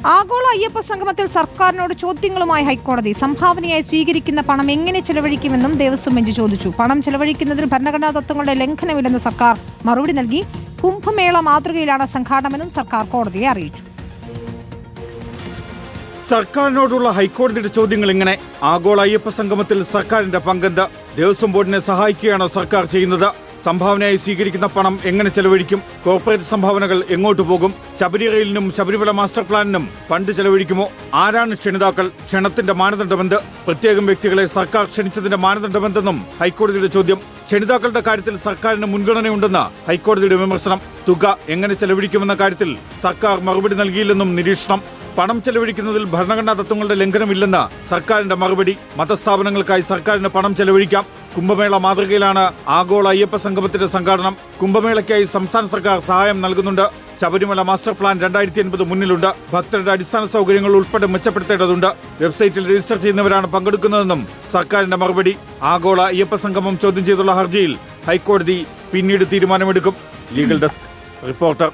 ആഗോള അയ്യപ്പ സംഗമത്തിൽ സർക്കാരിനോട് ചോദ്യങ്ങളുമായി ഹൈക്കോടതി. സംഭാവനയായി സ്വീകരിക്കുന്ന പണം എങ്ങനെ ചെലവഴിക്കുമെന്നും ദേവസ്വം ബെഞ്ച് ചോദിച്ചു. പണം ചെലവഴിക്കുന്നതിൽ ഭരണഘടനാ തത്വങ്ങളുടെ ലംഘനമില്ലെന്ന് സർക്കാർ മറുപടി നൽകി. കുംഭമേള മാതൃകയിലാണ് സംഘാടനമെന്നും സർക്കാർ കോടതിയെ അറിയിച്ചു. സർക്കാരിനോടുള്ള ഹൈക്കോടതിയുടെ ചോദ്യങ്ങൾ ഇങ്ങനെ: ആഗോള അയ്യപ്പ സംഗമത്തിൽ സർക്കാരിന്റെ പങ്കെന്ത്? ദേവസ്വം ബോർഡിനെ സഹായിക്കുകയാണോ സർക്കാർ ചെയ്യുന്നത്? സംഭാവനയായി സ്വീകരിക്കുന്ന പണം എങ്ങനെ ചെലവഴിക്കും? കോർപ്പറേറ്റ് സംഭാവനകൾ എങ്ങോട്ട് പോകും? ശബരി റെയിലിനും ശബരിമല മാസ്റ്റർ പ്ലാനിനും ഫണ്ട് ചെലവഴിക്കുമോ? ആരാണ് ക്ഷണിതാക്കൾ? ക്ഷണത്തിന്റെ മാനദണ്ഡമെന്ത്? പ്രത്യേകം വ്യക്തികളെ സർക്കാർ ക്ഷണിച്ചതിന്റെ മാനദണ്ഡമെന്തെന്നും ഹൈക്കോടതിയുടെ ചോദ്യം. ക്ഷണിതാക്കളുടെ കാര്യത്തിൽ സർക്കാരിന് മുൻഗണനയുണ്ടെന്ന് ഹൈക്കോടതിയുടെ വിമർശനം. തുക എങ്ങനെ ചെലവഴിക്കുമെന്ന കാര്യത്തിൽ സർക്കാർ മറുപടി നൽകിയില്ലെന്നും നിരീക്ഷണം. പണം ചെലവഴിക്കുന്നതിൽ ഭരണഘടനാ തത്വങ്ങളുടെ ലംഘനമില്ലെന്ന് സർക്കാരിന്റെ മറുപടി. മതസ്ഥാപനങ്ങൾക്കായി സർക്കാരിന് പണം ചെലവഴിക്കാം. കുംഭമേള മാതൃകയിലാണ് ആഗോള അയ്യപ്പ സംഗമത്തിന്റെ സംഘാടനം. കുംഭമേളയ്ക്കായി സംസ്ഥാന സർക്കാർ സഹായം നൽകുന്നുണ്ട്. ശബരിമല മാസ്റ്റർ പ്ലാൻ 2080 മുന്നിലുണ്ട്. ഭക്തരുടെ അടിസ്ഥാന സൗകര്യങ്ങൾ ഉൾപ്പെടെ മെച്ചപ്പെടുത്തേണ്ടതുണ്ട്. വെബ്സൈറ്റിൽ രജിസ്റ്റർ ചെയ്യുന്നവരാണ് പങ്കെടുക്കുന്നതെന്നും സർക്കാരിന്റെ മറുപടി. ആഗോള അയ്യപ്പ സംഗമം ചോദ്യം ചെയ്തുള്ള ഹർജിയിൽ ഹൈക്കോടതി പിന്നീട് തീരുമാനമെടുക്കും. Legal desk reporter.